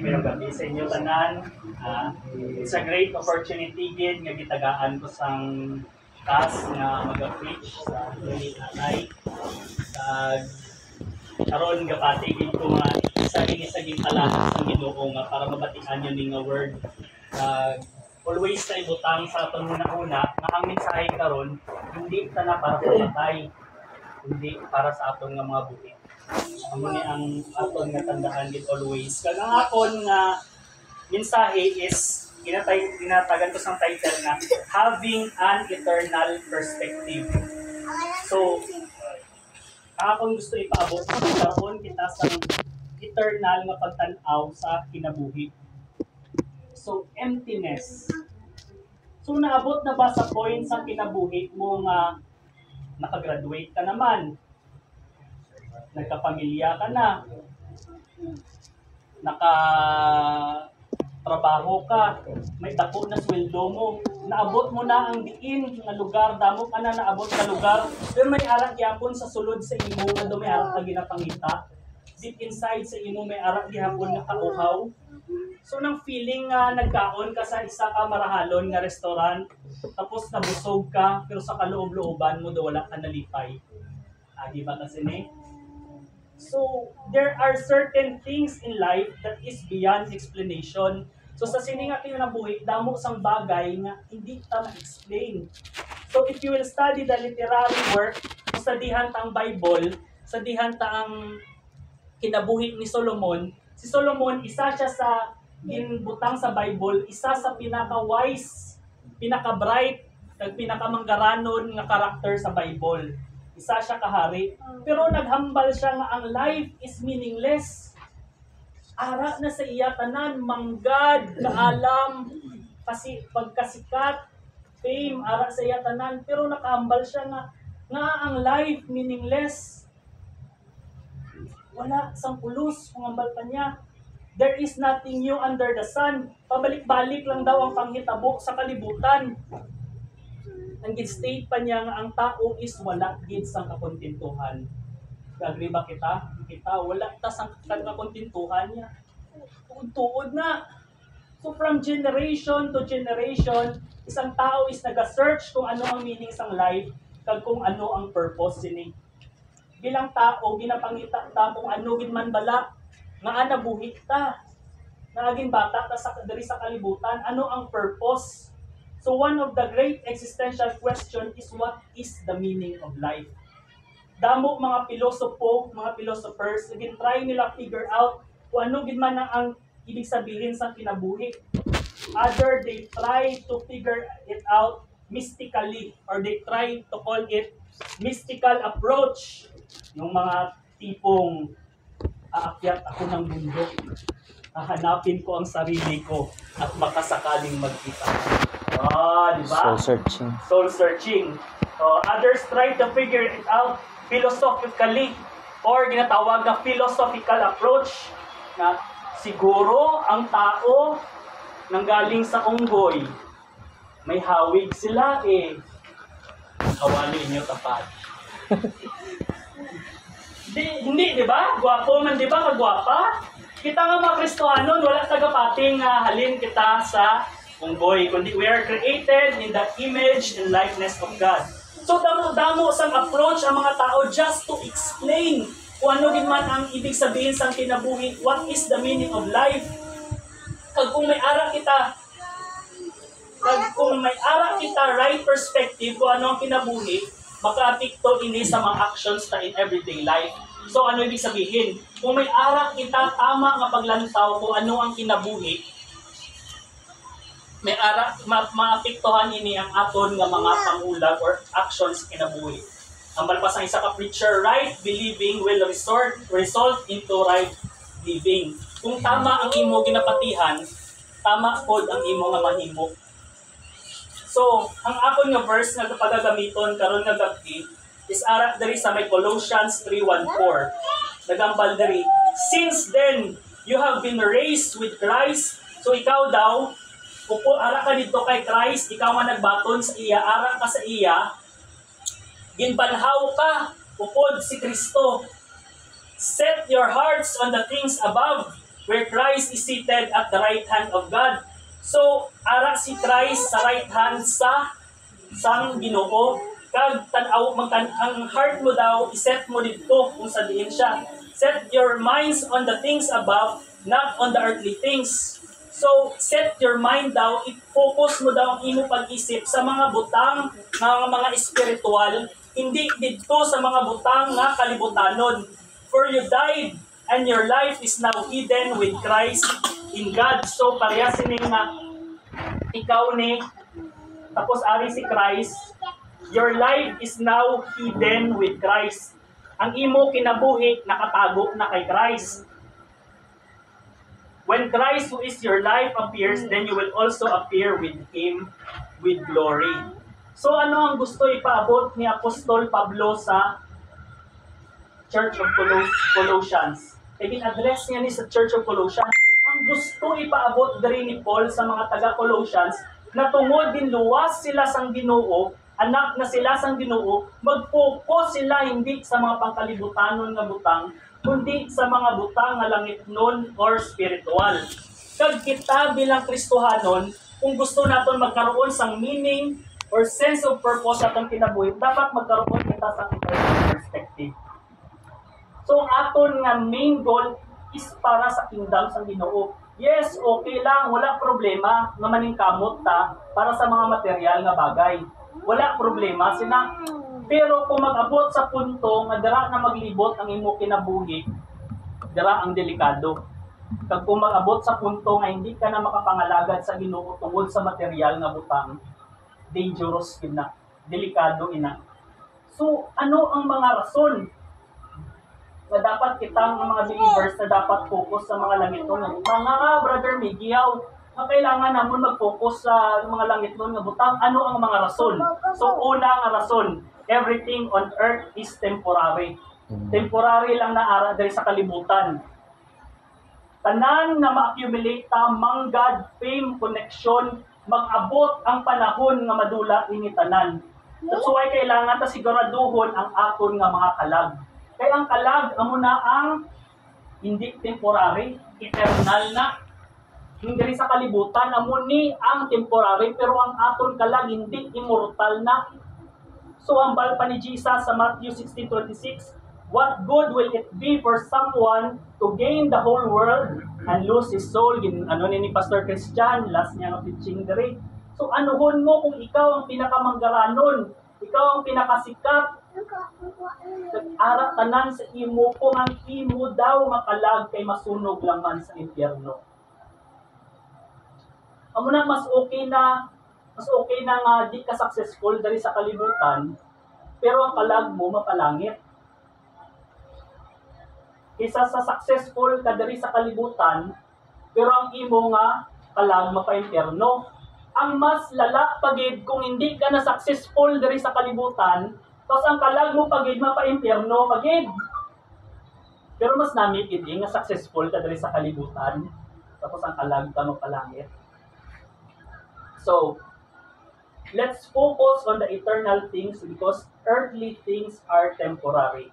Mayong gabi sa inyo tanan. It's a great opportunity gid nga gitagaan ko sang task nga mag-preach sa nanay. Karon gapatigid ko nga isa gintala sa Ginoo nga para mabatikan yun nga word. Always tayo butang sa aton una nga ang mensahe karon hindi ta para sa patay, hindi para sa aton nga mga buhi. Amo ni ang aton nga tandaan gid always. Kag ang aton nga mensahe is ginatagan ko sang title na Having an Eternal Perspective. So, akong gusto ipaabot karon kita sa eternal nga pagtan-aw sa kinabuhi. So, emptiness. So, naabot na ba sa point sa kinabuhi mo nga nakagraduate ka naman? Nagkapamilya ka na, nakatrabaho ka, may dako na sweldo mo, naabot mo na ang diin nga lugar, damo ka na naabot sa lugar, pero may arak yapon sa sulod sa imo nga do may arak na ginapangita, deep inside sa imo may arak gihapon nga kauhaw. So nang feeling nga nagkaon ka sa isa ka marahalon nga restaurant, tapos nabusog ka, pero sa kaloob-looban mo do wala ka nalipay. Agi ba kasi ni? So, there are certain things in life that is beyond explanation. So, sa sininga kinabuhi, damo sang bagay nga hindi ta ma-explain. So, if you will study the literary work, sa dihan ta ang Bible, sa dihan ta ang kinabuhi ni Solomon, si Solomon, isa siya sa ginbutang sa Bible, isa sa pinaka-wise, pinaka-bright, kag pinaka-manggaranon nga karakter sa Bible. Isa siya kahari. Pero naghambal siya nga ang life is meaningless. Ara na sa iya tanan, manggad, kaalam, kasi pagkasikat, fame, ara sa iya tanan. Pero nakahambal siya nga ang life meaningless. Wala sang pulos, hambal pa niya. There is nothing new under the sun. Pabalik-balik lang daw ang panghitabo sa kalibutan. Ang gid-state pa niya nga ang tao is wala gid sang kakontentuhan. Agree ba kita? Kita wala ta sang kakontentuhan niya. Tuod na. So from generation to generation, isang tao is naga-search kung ano ang meaning sang life kag kung ano ang purpose sini. Bilang tao ginapangita ta kung ano gid man bala nga ana buhi ta. Naging bata ta sa diri sa kalibutan, ano ang purpose? So one of the great existential question is what is the meaning of life? Damo mga philosophers, try nila figure out kung ano gid man ang ibig sabihin sa kinabuhi. Other they try to figure it out mystically or they try to call it mystical approach. Yung mga tipong aakyat ako ng bundok, hahanapin ko ang sarili ko at baka sakaling magkita. Di ba? Soul searching. Others try to figure it out philosophically or ginatawag na philosophical approach na siguro ang tao nanggaling sa unggoy. May hawig sila Hawali niyo tapat. Hindi, di ba? Gwapo man, di ba? Kagwapa. Kita nga mga Kristohanon, wala tagapating halin kita sa unggoy, kundi we are created in the image and likeness of God. So damo-damo sang approach ang mga tao just to explain kung ano din man ang ibig sabihin sang kinabuhi, what is the meaning of life. Kag kung may ara kita right perspective kung ano ang kinabuhi, maka-apekto ini sa mga actions ta in everyday life. So ano ibig sabihin? Kung may ara kita tama nga paglantaw kung ano ang kinabuhi, may ara maapektuhan ini ang aton nga mga pangulag or actions kinabuhi. Ang balpas ang isa ka preacher, right believing will result into right living. Kung tama ang imo ginapatihan, tama pod ang imo nga mahimo. So, ang akon nga verse nga pagagamiton karon nga gabi is ara diri sa may Colossians 3:1-4. Nagambal diri, since then you have been raised with Christ. So ikaw daw upo ara ka dito kay Christ, ikaw nga nagbaton sa iya, ara ka sa iya, ginbanhaw ka, upod si Kristo. Set your hearts on the things above, where Christ is seated at the right hand of God. So, ara si Christ sa right hand sa sang Ginoo. Kag tan-aw ang heart mo daw iset mo dito kung sa diin siya. Set your minds on the things above, not on the earthly things. So, set your mind daw, i-focus mo daw ang imo pag-isip sa mga butang mga espiritual, hindi dito sa mga butang nga kalibutanon. For you died, and your life is now hidden with Christ in God. So, parehas ni nga, ikaw ni, tapos ari si Christ, your life is now hidden with Christ. Ang imo kinabuhi, nakatago na kay Christ. When Christ, who is your life, appears, then you will also appear with Him with glory. So ano ang gusto ipaabot ni Apostol Pablo sa Church of Colossians? Address niya ni sa Church of Colossians. Ang gusto ipaabot diri ni Paul sa mga taga-Colossians na tungod din luwas sila sang Ginoo, anak na sila sang Ginoo, mag-focus sila hindi sa mga pangkalibutanon nga butang, kundi sa mga butang nga langit nun or spiritual. Kag kita bilang Kristohanon, kung gusto naton magkaroon sang meaning or sense of purpose sa atong kinabuhi, dapat magkaroon kita sa eternal perspective. So, ang aton nga main goal is para sa kingdom sa Ginoo. Yes, okay lang, wala problema nga maningkamot ta para sa mga material nga bagay. Wala problema sina. Pero kung mag-abot sa punto nga dira na maglibot ang imo kinabuhi, dira ang delikado. Kag kung mag-abot sa punto nga hindi ka na makapangalagad sa Ginoo tungod sa material nga butang, dangerous ina, delikado ina. So, ano ang mga rason na dapat kitang mga believers na dapat focus sa mga langit nun? Mga brother Migiaw, ang kailangan namon mag-focus sa mga langit nun nga butang. Ano ang mga rason? So, una nga rason, everything on earth is temporary. Temporary lang na ara dahil sa kalibutan. Tanan na ma-accumulate ta, manggad, fame, connection, mag-abot ang panahon nga madula ini tanan. That's why kailangan ta siguraduhon ang aton nga mga kalag. Kaya ang kalag, amo na ang hindi temporary, eternal na. Hindi sa kalibutan, amo ni ang temporary, pero ang aton kalag hindi immortal na. So, ang bal pa ni Jesus sa Matthew 16:26, what good will it be for someone to gain the whole world and lose his soul? Ano ni Pastor Christian, last niya ng teaching dere. So, anuhon mo kung ikaw ang pinakamanggaranon, ikaw ang pinakasikat, nag-ara tanan sa imo kung ang imo daw makalag kay masunog lang man sa impyerno. Amo na mas okay na nga di ka successful dali sa kalibutan, pero ang kalag mo mapalangit. Kaysa sa successful ka dali sa kalibutan, pero ang imo nga kalag mapa-impyerno. Ang mas lala pagid kung hindi ka na successful dali sa kalibutan, tapos ang kalag mo pagid mapa-impyerno pagid. Pero mas nami gid nga successful ka dali sa kalibutan, tapos ang kalag ka mapalangit. So, let's focus on the eternal things because earthly things are temporary.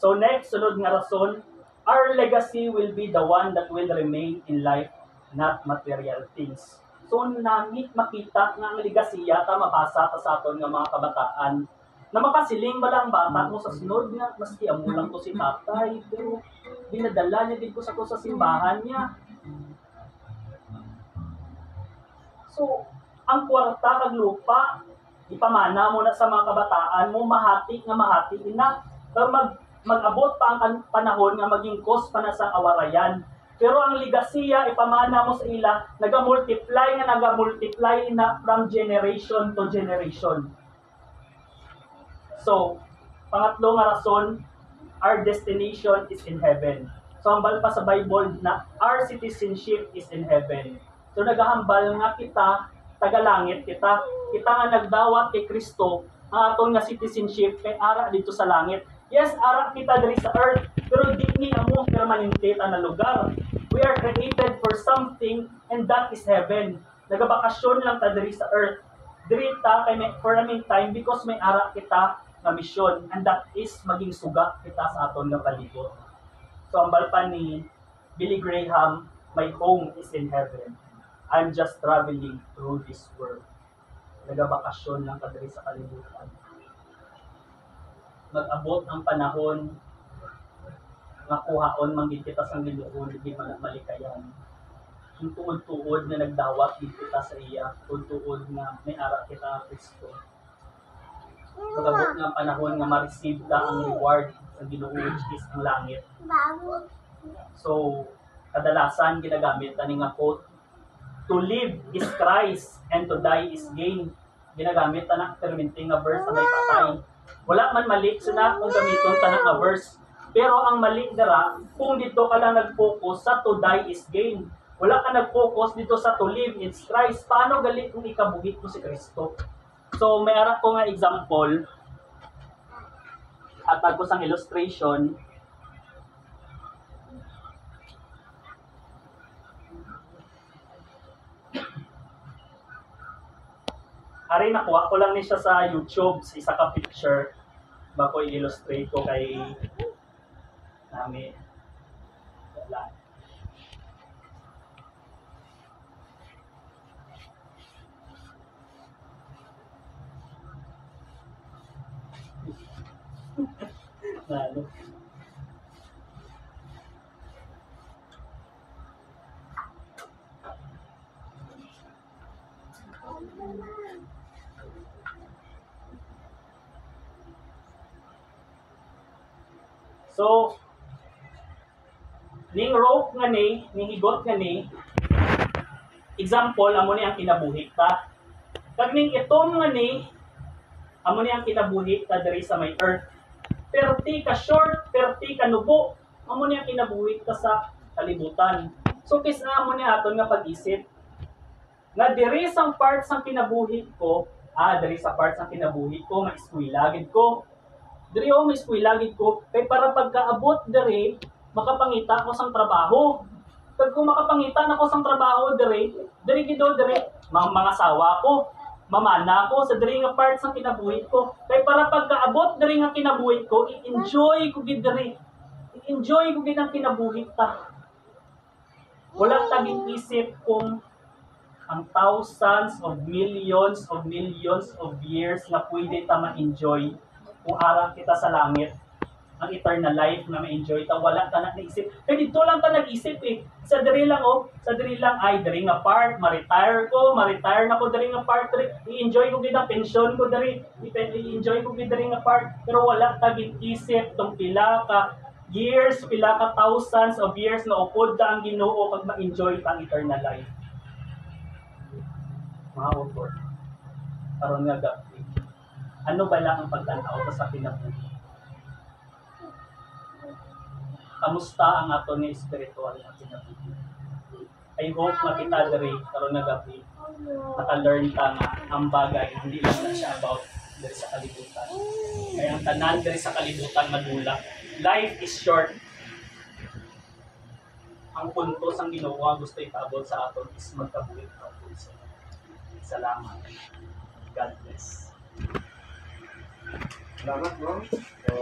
So next, sunod nga rason, our legacy will be the one that will remain in life, not material things. So nami makita nga ang legacy yata mabasa ta sa aton nga mga kabataan na makasiling ba lang bata mo sa sunod nga, maski amo lang ko si tatay, pero dinadala niya din ko sa simbahan niya. So, ang kwarta kag lupa, ipamana mo na sa mga kabataan mo, mahati na. Pero mag-abot pa ang panahon nga maging cause pa na sa awarayan. Pero ang legasiya, ipamana mo sa ila, naga-multiply na from generation to generation. So, pangatlo nga rason, our destination is in heaven. So, hambal pa sa Bible na our citizenship is in heaven. So, nagahambal nga kita, tagalangit kita. Kita nga nagdawat kay Kristo, ang aton nga citizenship kay ara dito sa langit. Yes, ara kita diri sa earth, pero di ni amo permanente na lugar. We are created for something, and that is heaven. Nagabakasyon lang ta diri sa earth. Diri ta kay for a time because may ara kita nga misyon, and that is maging suga kita sa aton nga palibot. So, ang balpan ni Billy Graham, my home is in heaven. I'm just traveling through this world. Nagabakasyon lang kadiri sa kalibutan. Mag-abot ang panahon nga kuhaon manggid kita sa Ginoo, di man malikayan. Yung tuod-tuod na nagdawat din kita sa iya, tuod-tuod na may ara kita nga Kristo. Mag-abot nga ang panahon nga ma-receive ka ang reward sa Ginoo, which is ang langit. So, kadalasan ginagamit ani nga quote, to live is Christ and to die is gain. Ginagamit tanang perminting nga verse na may patay. Wala man mali sina kung gamiton tanang nga verse. Pero ang mali dara kung dito ka lang nag-focus sa to die is gain. Wala ka nag-focus dito sa to live is Christ. Paano gali kung ikabuhit mo si Kristo? So may ara ko nga example at agos ang illustration. Ari nakuha ko lang ni siya sa YouTube sa isa ka picture ba ko i-illustrate ko kay nami wala. Lalo. So, ning rope nga ni, ning higot nga ni, example, amo ni ang kinabuhi ta. Kag ning itom nga ni, amo ni ang kinabuhi ta diri sa may earth. Perti ka short, perti ka nubo, amo ni ang kinabuhi ta sa kalibutan. So, kis na amo ni aton nga pag-isip. Nga diri sa parts ng kinabuhi ko, diri sa parts ng kinabuhi ko, ma-eskwelagid ko. Diri o may eskwelagid ko, kay para pagkaabot diri, makapangita ko sang trabaho. Pag kung makapangita na ko sang trabaho diri gido diri, mga sawa ko, mamana ko sa diri nga parts ng kinabuhi ko. Kay para pagkaabot diri nga kinabuhi ko, i-enjoy ko gid diri. I-enjoy ko gid ang kinabuhi ta. Wala taging isip kung ang thousands of millions of years na pwede ta ma-enjoy kung arang kita sa langit, ang eternal life na ma-enjoy ta, wala ta na naisip. Kaya dito lang ta nag-isip eh. Sa diri lang ay diri nga part, ma-retire na ko diri nga part, i-enjoy ko gid ang pension ko diri, i-enjoy ko gid diri nga part, pero wala ta gid isip tong pila ka years, pila ka thousands of years na upod ta ang Ginoo kag ma-enjoy ta ang eternal life. Mga upod. Karon nga gabi. Ano ba lang ang pagtanaw sa kinabuhi? Kamusta ang ato ni spiritual na kinabuhi? I hope makita diri karon nga gabi naka-learn ta nga ang bagay hindi lang na siya about diri sa kalibutan. Kaya ang tanan diri sa kalibutan madula. Life is short. Ang punto sang Ginoo gusto ipaabot sa aton is magkabuhi ta. Salamat. God bless. Salamat, bro. So,